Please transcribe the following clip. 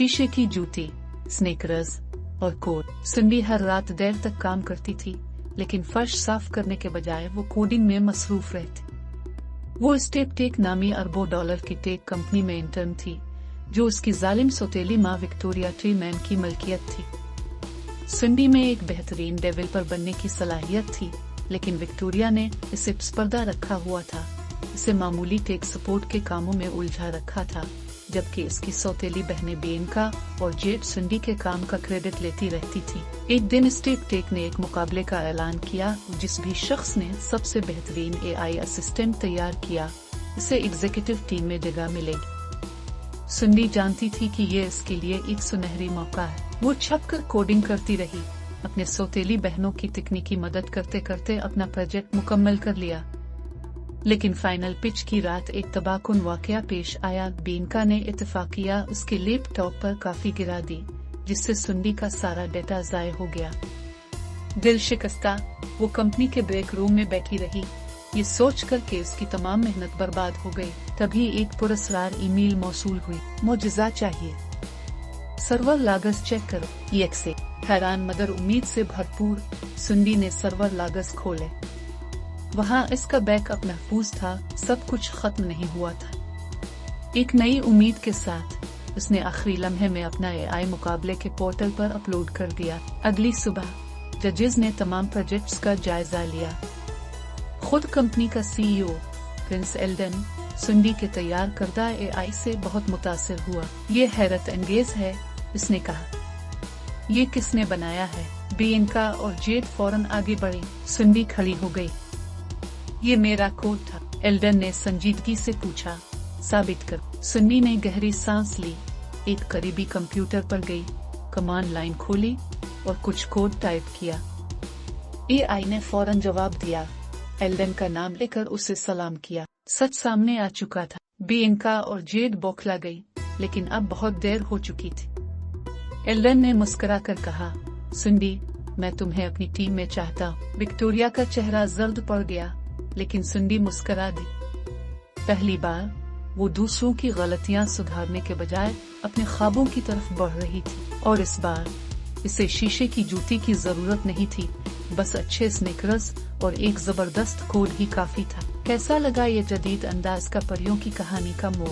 शीशे की जूती, स्नीकर्स और कोट। सिंडी हर रात देर तक काम करती थी, लेकिन फर्श साफ करने के बजाय वो कोडिंग में मसरूफ रहती। वो स्टेप टेक नामी अरबों डॉलर की टेक कंपनी में इंटर्न थी, जो उसकी जालिम सौतेली माँ विक्टोरिया ट्रीमैन की मलकियत थी। सिंडी में एक बेहतरीन डेवलपर बनने की सलाहियत थी, लेकिन विक्टोरिया ने इसे पर्दा रखा हुआ था, इसे मामूली टेक सपोर्ट के कामों में उलझा रखा था, जबकि इसकी सौतेली बहनें बियंका और जेड सिंडी के काम का क्रेडिट लेती रहती थी। एक दिन स्टेप टेक ने एक मुकाबले का ऐलान किया, जिस भी शख्स ने सबसे बेहतरीन एआई असिस्टेंट तैयार किया, उसे एग्जीक्यूटिव टीम में जगह मिलेगी। सिंडी जानती थी कि ये इसके लिए एक सुनहरी मौका है। वो छप कर कोडिंग करती रही, अपने सौतेली बहनों की तकनीकी मदद करते करते अपना प्रोजेक्ट मुकम्मल कर लिया। लेकिन फाइनल पिच की रात एक तबाहकुन वाकया पेश आया। बियंका ने इत्तेफाकिया उसके लैपटॉप पर काफी गिरा दी, जिससे सिंडी का सारा डेटा ज़ाय हो गया। दिल शिकस्ता वो कंपनी के ब्रेक रूम में बैठी रही, ये सोच कर कि उसकी तमाम मेहनत बर्बाद हो गई। तभी एक पुरस्कार ईमेल मौसूल हुई। मुआवजा चाहिए, सर्वर लागत चेक करो। EXA हैरान मगर उम्मीद से भरपूर सिंडी ने सर्वर लागत खोले। वहाँ इसका बैकअप महफूज था, सब कुछ खत्म नहीं हुआ था। एक नई उम्मीद के साथ उसने आखिरी लम्हे में अपना एआई मुकाबले के पोर्टल पर अपलोड कर दिया। अगली सुबह जजेस ने तमाम प्रोजेक्ट्स का जायजा लिया। खुद कंपनी का CEO प्रिंस एल्डन सिंडी के तैयार करदा एआई से बहुत मुतासिर हुआ। ये हैरत अंगेज है, उसने कहा। ये किसने बनाया है? बियंका और जेड फौरन आगे बढ़ी। सिंडी खड़ी हो गई। ये मेरा कोड था, एल्डन ने संजीदगी से पूछा। साबित कर। सिंडी ने गहरी सांस ली, एक करीबी कंप्यूटर पर गई, कमांड लाइन खोली और कुछ कोड टाइप किया। एआई ने फौरन जवाब दिया। एल्डन का नाम लेकर उसे सलाम किया। सच सामने आ चुका था। बियंका और जेड बौखला गई, लेकिन अब बहुत देर हो चुकी थी। एल्डन ने मुस्कुराकर कहा, सिंडी, मैं तुम्हें अपनी टीम में चाहता हूँ। विक्टोरिया का चेहरा जर्द पड़ गया, लेकिन सिंडी मुस्कुरा दी। पहली बार वो दूसरों की गलतियां सुधारने के बजाय अपने ख्वाबों की तरफ बढ़ रही थी, और इस बार इसे शीशे की जूती की जरूरत नहीं थी, बस अच्छे स्नीकर्स और एक जबरदस्त कोड ही काफी था। कैसा लगा ये जदीद अंदाज का परियों की कहानी का मोड़?